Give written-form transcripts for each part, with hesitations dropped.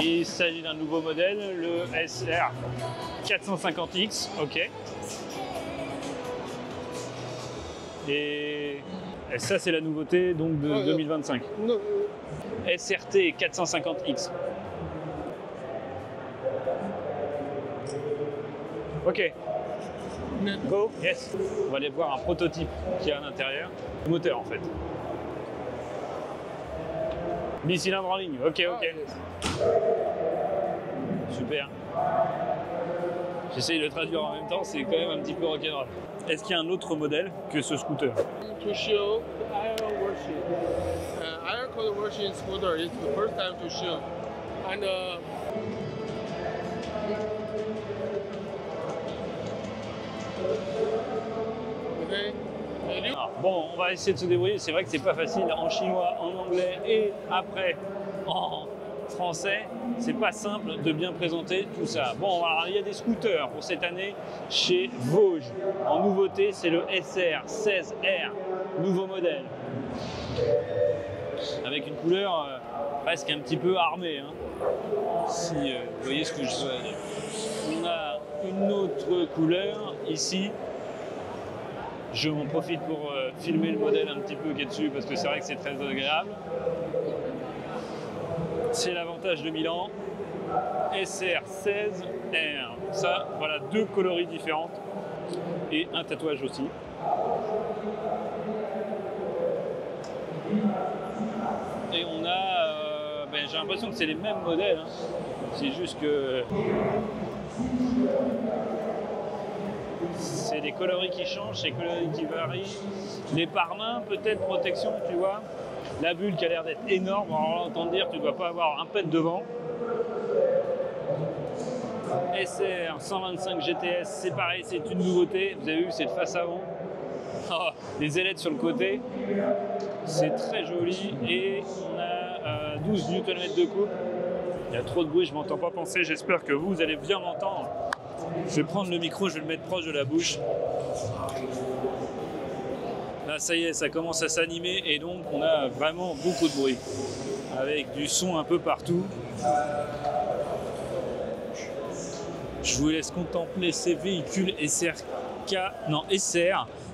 Il s'agit d'un nouveau modèle, le SR 450X, ok. Et ça c'est la nouveauté donc de 2025. SRT 450X. Ok. Go. Yes. On va aller voir un prototype qui est à l'intérieur. Le moteur en fait. Bicylindre en ligne. Ok, ok. Super. J'essaye de le traduire en même temps, c'est quand même un petit peu rock'n'roll. Est-ce qu'il y a un autre modèle que ce scooter? To show Iron version. Iron Code version scooter is the first time to show. And okay. Alors, bon, on va essayer de se débrouiller. C'est vrai que c'est pas facile en chinois, en anglais et après en français. C'est pas simple de bien présenter tout ça. Bon, alors, il y a des scooters pour cette année chez Vosges. En nouveauté, c'est le SR16R, nouveau modèle. Avec une couleur presque un petit peu armée. Hein. Si vous voyez ce que je veux dire. On a une autre couleur ici. Je m'en profite pour filmer le modèle un petit peu qui est dessus parce que c'est vrai que c'est très agréable. C'est l'avantage de Milan. SR16R. Ça, voilà, deux coloris différentes et un tatouage aussi. Et on a, j'ai l'impression que c'est les mêmes modèles. Hein. C'est juste que c'est les coloris qui changent, c'est les coloris qui varient. Les pare-mains, peut-être protection, tu vois. La bulle qui a l'air d'être énorme, alors là, entendre dire que tu ne dois pas avoir un pet devant. SR 125 GTS, c'est pareil, c'est une nouveauté. Vous avez vu, c'est le face avant. Oh, les ailettes sur le côté, c'est très joli. Et on a 12 Nm de couple. Il y a trop de bruit, je ne m'entends pas penser. J'espère que vous allez bien m'entendre. Je vais prendre le micro, je vais le mettre proche de la bouche. Là, ça y est, ça commence à s'animer et donc on a vraiment beaucoup de bruit. Avec du son un peu partout. Je vous laisse contempler ces véhicules SR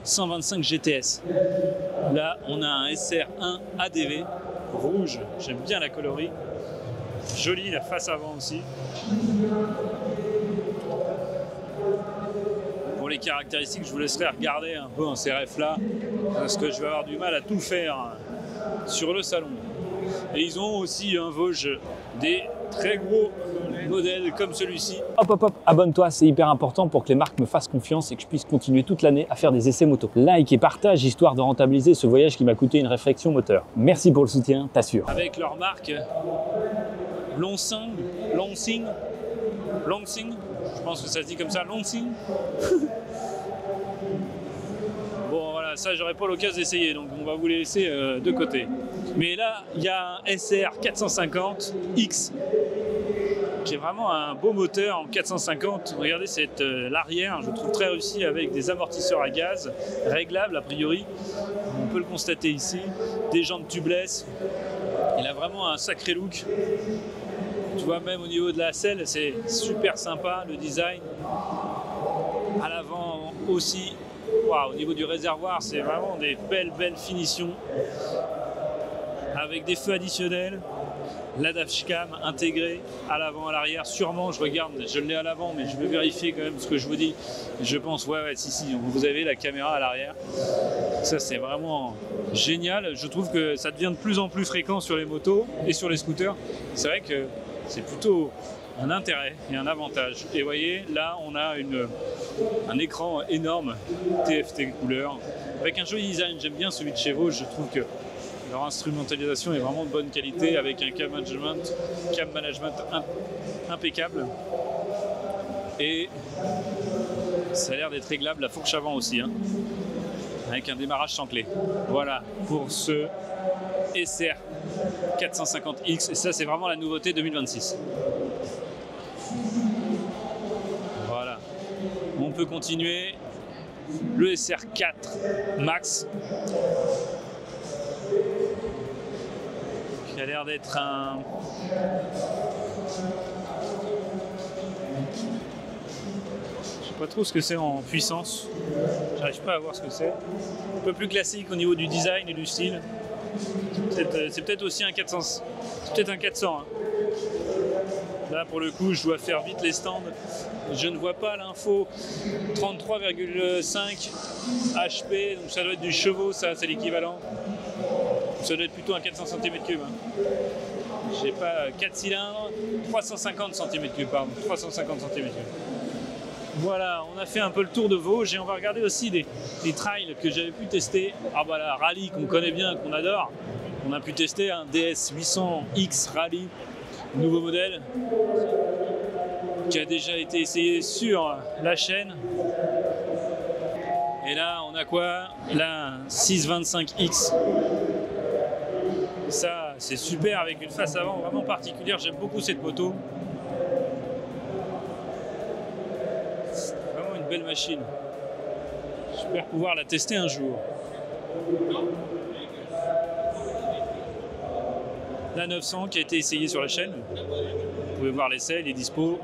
125 GTS. Là, on a un SR1 ADV rouge. J'aime bien la coloris. Jolie la face avant aussi. Pour les caractéristiques, je vous laisserai regarder un peu en ces refs-là, parce que je vais avoir du mal à tout faire sur le salon. Et ils ont aussi un Vosges des très gros modèles comme celui-ci. Hop hop hop, abonne-toi, c'est hyper important pour que les marques me fassent confiance et que je puisse continuer toute l'année à faire des essais moto. Like et partage, histoire de rentabiliser ce voyage qui m'a coûté une réflexion moteur. Merci pour le soutien, t'assures. Avec leur marque Longsing, je pense que ça se dit comme ça, Longsing. Bon voilà, ça j'aurais pas l'occasion d'essayer, donc on va vous les laisser de côté. Mais là, il y a un SR 450X qui est vraiment un beau moteur en 450. Regardez l'arrière, je trouve très réussi avec des amortisseurs à gaz réglables a priori. On peut le constater ici, des jantes tubeless. Il a vraiment un sacré look. Tu vois, même au niveau de la selle, c'est super sympa, le design. À l'avant aussi, wow, au niveau du réservoir, c'est vraiment des belles finitions. Avec des feux additionnels, la dashcam intégrée à l'avant, à l'arrière. Sûrement, je regarde, je l'ai à l'avant, mais je vais vérifier quand même ce que je vous dis. Je pense, ouais, si, vous avez la caméra à l'arrière. Ça, c'est vraiment génial. Je trouve que ça devient de plus en plus fréquent sur les motos et sur les scooters. C'est vrai que c'est plutôt un intérêt et un avantage. Et vous voyez, là, on a un écran énorme, TFT couleur, avec un joli design. J'aime bien celui de chez Vosges. Je trouve que leur instrumentalisation est vraiment de bonne qualité, avec un cam management impeccable. Et ça a l'air d'être réglable, la fourche avant aussi, hein, avec un démarrage sans clé. Voilà pour ce SR 450X, et ça c'est vraiment la nouveauté 2026. Voilà, on peut continuer. Le SR4 Max, qui a l'air d'être Pas trop ce que c'est en puissance. J'arrive pas à voir ce que c'est. Un peu plus classique au niveau du design et du style. C'est peut-être aussi un 400. C'est peut-être un 400. Hein. Là, pour le coup, je dois faire vite les stands. Je ne vois pas l'info. 33,5 HP, donc ça doit être du chevaux, ça, c'est l'équivalent. Ça doit être plutôt un 400 cm3. Hein. J'ai pas 4 cylindres, 350 cm3, pardon, 350 cm3. Voilà, on a fait un peu le tour de Vosges et on va regarder aussi les trails que j'avais pu tester. Ah bah la Rally qu'on connaît bien, qu'on adore. On a pu tester un DS 800X Rally, nouveau modèle, qui a déjà été essayé sur la chaîne. Et là, on a quoi? Là, un 625X. Ça, c'est super avec une face avant vraiment particulière. J'aime beaucoup cette moto. C'est vraiment une belle machine. J'espère pouvoir la tester un jour. La 900 qui a été essayée sur la chaîne. Vous pouvez voir l'essai, il est dispo.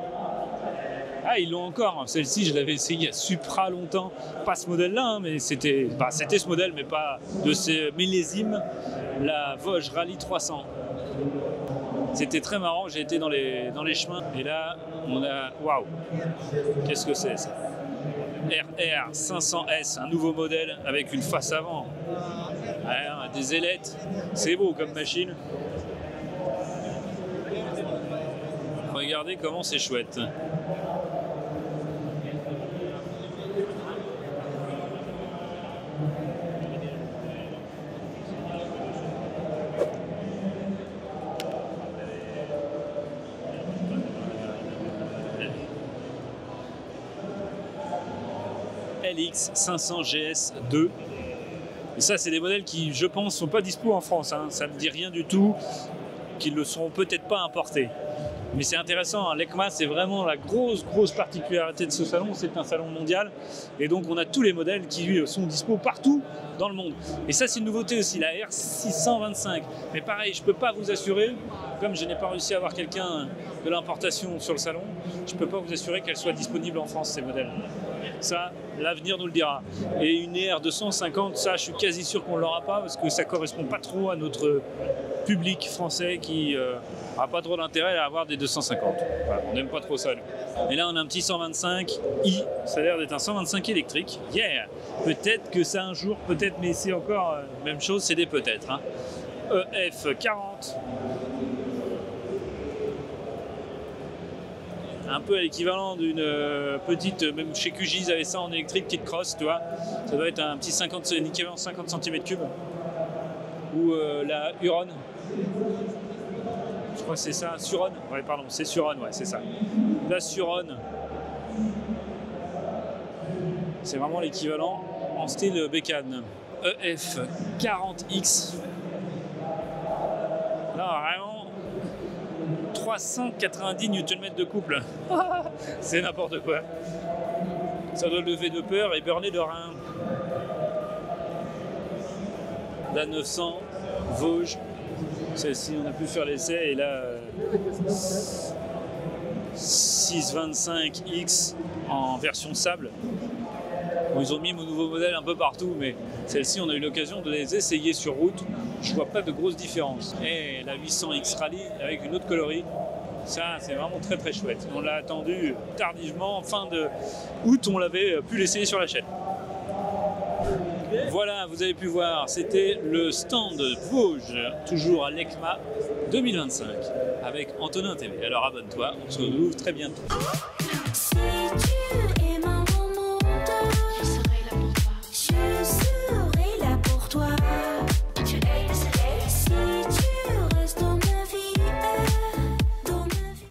Ah, ils l'ont encore. Celle-ci, je l'avais essayée il y a supra longtemps. Pas ce modèle-là, hein, mais c'était ce modèle, mais pas de ces millésimes. La Vosges Rally 300. C'était très marrant. J'ai été dans les chemins. Et là, on a... Waouh! Qu'est-ce que c'est, ça? RR 500S, un nouveau modèle avec une face avant. Ouais, des ailettes. C'est beau comme machine. Regardez comment c'est chouette. LX 500 GS2. Et ça, c'est des modèles qui, je pense, sont pas dispo en France. Hein. Ça ne me dit rien du tout, qu'ils ne seront peut-être pas importés. Mais c'est intéressant, hein. L'EICMA, c'est vraiment la grosse particularité de ce salon. C'est un salon mondial. Et donc, on a tous les modèles qui sont dispo partout dans le monde. Et ça, c'est une nouveauté aussi, la R625. Mais pareil, je ne peux pas vous assurer, comme je n'ai pas réussi à avoir quelqu'un de l'importation sur le salon, je ne peux pas vous assurer qu'elle soit disponible en France, ces modèles. Ça, l'avenir nous le dira. Et une R250, ça, je suis quasi sûr qu'on ne l'aura pas parce que ça ne correspond pas trop à notre public français qui n'a pas trop d'intérêt à avoir des 250. Voilà, on n'aime pas trop ça, nous. Et là, on a un petit 125i. Ça a l'air d'être un 125 électrique. Yeah! Peut-être que ça un jour, peut-être, mais c'est encore même chose, c'est des peut-être. Hein. EF40. Un peu à l'équivalent d'une petite, même chez QG, ils avaient ça en électrique, petite cross, tu vois. Ça doit être un petit 50 cm3. Ou la Huron. Je crois que c'est ça, Suron. Ouais, pardon, c'est Suron, ouais, c'est ça. La Suron. C'est vraiment l'équivalent en style bécane. EF40X. Là, vraiment. 390 Nm de couple. C'est n'importe quoi. Ça doit lever de peur et burner de rein. La 900, Vosges. Celle-ci, on a pu faire l'essai. Et là, 625X en version sable. Bon, ils ont mis mon nouveau modèle un peu partout, mais celle-ci, on a eu l'occasion de les essayer sur route. Je vois pas de grosse différence. Et la 800X Rally avec une autre coloris, ça, c'est vraiment très chouette. On l'a attendu tardivement, fin de août, on l'avait pu l'essayer sur la chaîne. Voilà, vous avez pu voir, c'était le stand Vosges, toujours à l'EICMA 2025, avec Antonin TV. Alors abonne-toi, on se retrouve très bientôt.